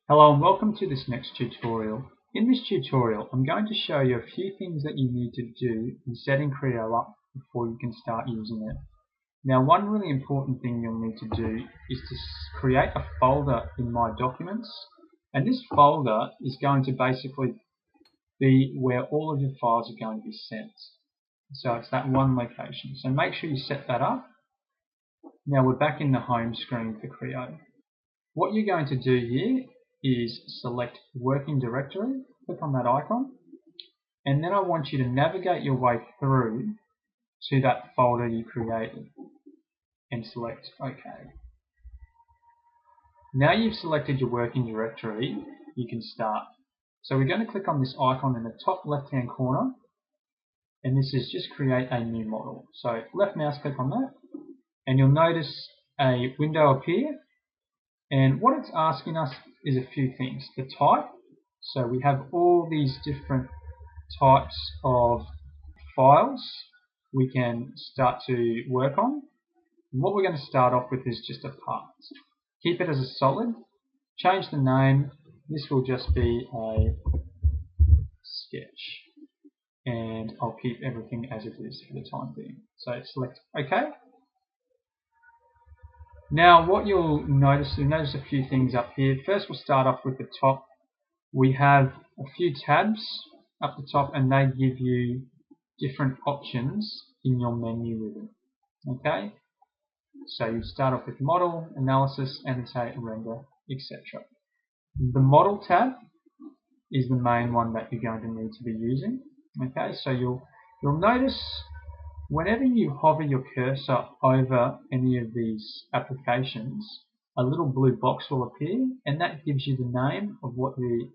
Hello and welcome to this next tutorial. In this tutorial I'm going to show you a few things that you need to do in setting Creo up before you can start using it. Now, one really important thing you'll need to do is to create a folder in My Documents, and this folder is going to basically be where all of your files are going to be sent. So it's that one location. So make sure you set that up. Now we're back in the home screen for Creo. What you're going to do here is select Working Directory, click on that icon, and then I want you to navigate your way through to that folder you created and select OK. Now you've selected your working directory, you can start. So we're going to click on this icon in the top left hand corner, and this is just create a new model. So left mouse click on that, and you'll notice a window appear. And what it's asking us is a few things. The type, so we have all these different types of files we can start to work on. And what we're going to start off with is just a part. Keep it as a solid, change the name, this will just be a sketch. And I'll keep everything as it is for the time being. So select OK. Now what you'll notice a few things up here. First we'll start off with the top. We have a few tabs up the top and they give you different options in your menu with it. Okay? So you start off with model, analysis, annotate, render, etc. The model tab is the main one that you're going to need to be using. Okay, so you'll notice whenever you hover your cursor over any of these applications, a little blue box will appear, and that gives you the name of what the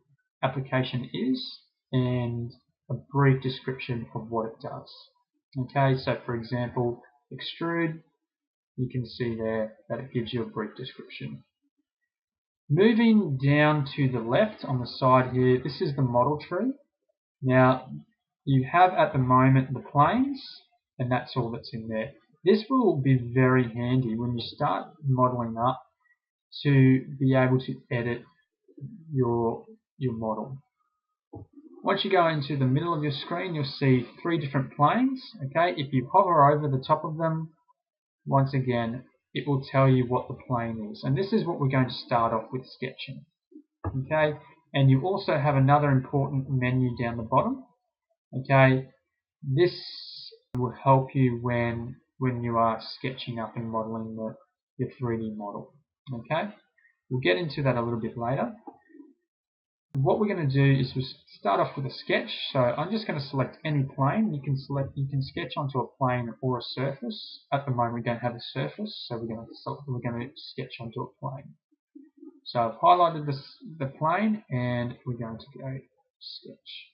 application is and a brief description of what it does. Okay, so for example, extrude, you can see there that it gives you a brief description. Moving down to the left on the side here, this is the model tree. Now, you have at the moment the planes, and that's all that's in there. This will be very handy when you start modeling up to be able to edit your model. Once you go into the middle of your screen, you'll see three different planes. Okay, if you hover over the top of them, once again, it will tell you what the plane is. And this is what we're going to start off with sketching. Okay, and you also have another important menu down the bottom. Okay, this will help you when you are sketching up and modeling your 3D model. Okay, we'll get into that a little bit later. What we're going to do is we'll start off with a sketch. So I'm just going to select any plane. You can sketch onto a plane or a surface. At the moment we don't have a surface, so we're going to sketch onto a plane. So I've highlighted the plane and we're going to go sketch.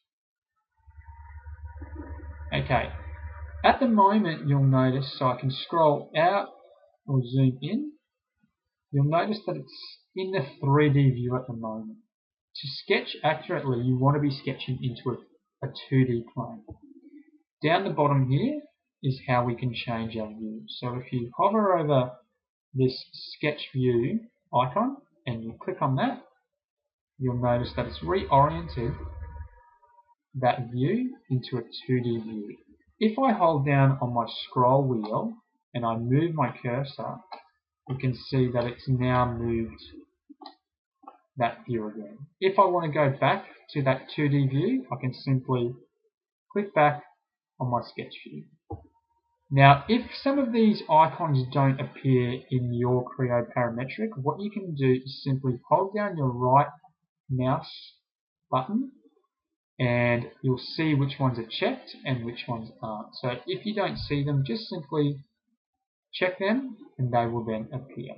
Okay. At the moment you'll notice, so I can scroll out or zoom in, you'll notice that it's in the 3D view at the moment. To sketch accurately, you want to be sketching into a 2D plane. Down the bottom here is how we can change our view. So if you hover over this sketch view icon and you click on that, you'll notice that it's reoriented that view into a 2D view. If I hold down on my scroll wheel and I move my cursor, you can see that it's now moved that view again. If I want to go back to that 2D view, I can simply click back on my sketch view. Now, if some of these icons don't appear in your Creo Parametric, what you can do is simply hold down your right mouse button and you'll see which ones are checked and which ones aren't. So if you don't see them, just simply check them and they will then appear.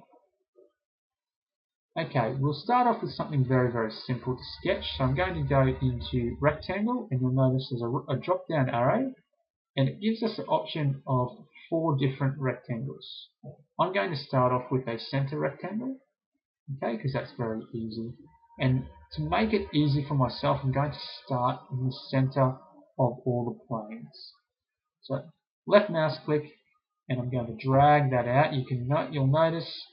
Okay, we'll start off with something very, very simple to sketch. So I'm going to go into rectangle, and you'll notice there's a drop-down arrow, and it gives us the option of 4 different rectangles. I'm going to start off with a center rectangle, okay, because that's very easy. And to make it easy for myself, I'm going to start in the center of all the planes. So left mouse click, and I'm going to drag that out. You'll notice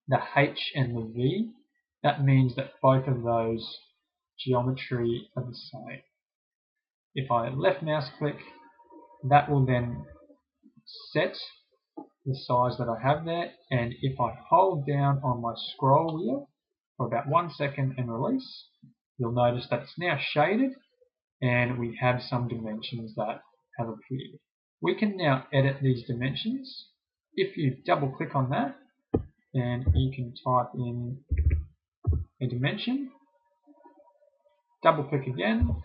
the H and the V that means that both of those geometry are the same. If I left mouse click, that will then set the size that I have there, and if I hold down on my scroll wheel for about 1 second and release, you'll notice that it's now shaded and we have some dimensions that have appeared. We can now edit these dimensions. If you double click on that, then you can type in a dimension, double click again,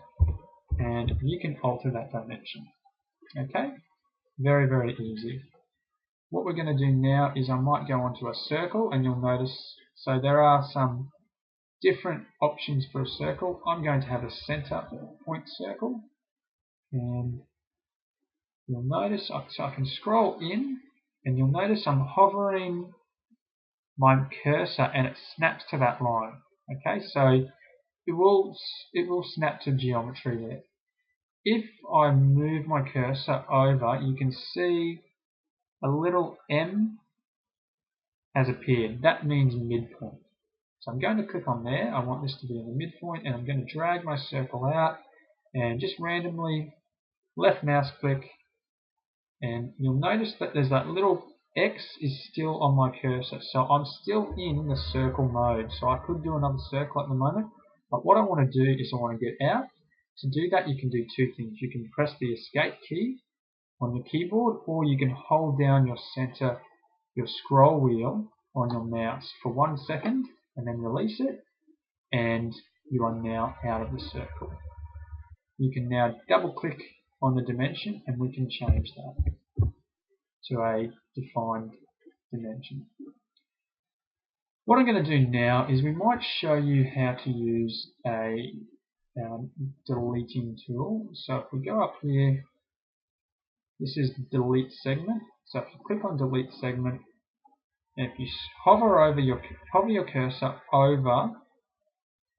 and you can alter that dimension. Okay, very, very easy. What we're going to do now is I might go onto a circle, and you'll notice, so there are some different options for a circle. I'm going to have a center point circle, and you'll notice, so I can scroll in, and you'll notice I'm hovering my cursor and it snaps to that line. Okay, so it will snap to geometry there. If I move my cursor over, you can see a little M has appeared. That means midpoint. So I'm going to click on there. I want this to be in the midpoint, and I'm going to drag my circle out and just randomly left mouse click, and you'll notice that there's that little X is still on my cursor. So I'm still in the circle mode. So I could do another circle at the moment, but what I want to do is I want to get out. To do that, you can do two things. You can press the escape key on your keyboard, or you can hold down your center, your scroll wheel on your mouse for 1 second and then release it, and you are now out of the circle. You can now double click on the dimension and we can change that to a defined dimension. What I'm going to do now is we might show you how to use a deleting tool. So if we go up here, this is delete segment. So if you click on delete segment, and if you hover your cursor over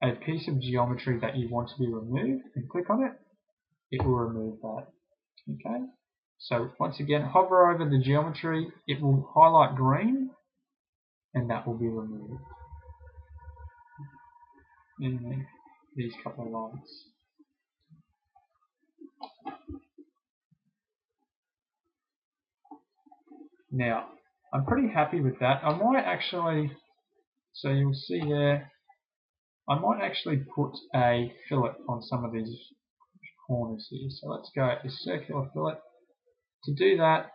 a piece of geometry that you want to be removed and click on it, it will remove that. Okay. So once again, hover over the geometry, it will highlight green, and that will be removed in these couple of lines. Now, I'm pretty happy with that. I might actually, so you'll see there, I might actually put a fillet on some of these corners here. So let's go to circular fillet. To do that,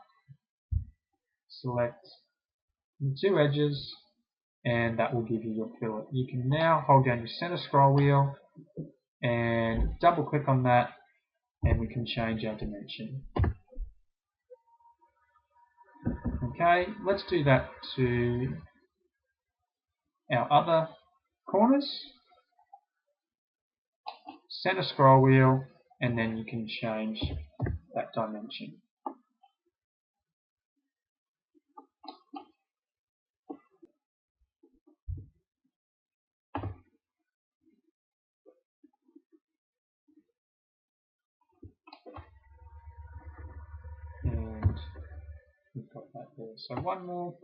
select the two edges, and that will give you your fillet. You can now hold down your center scroll wheel and double click on that, and we can change our dimension. Okay, let's do that to our other corners. Center scroll wheel, and then you can change that dimension. And we've got that there. So one more.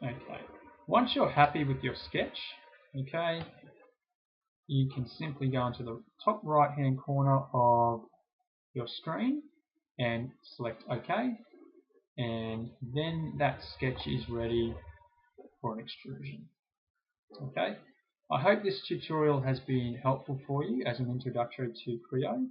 Okay. Once you're happy with your sketch, okay, you can simply go into the top right hand corner of your screen and select OK, and then that sketch is ready for an extrusion. Okay, I hope this tutorial has been helpful for you as an introductory to Creo.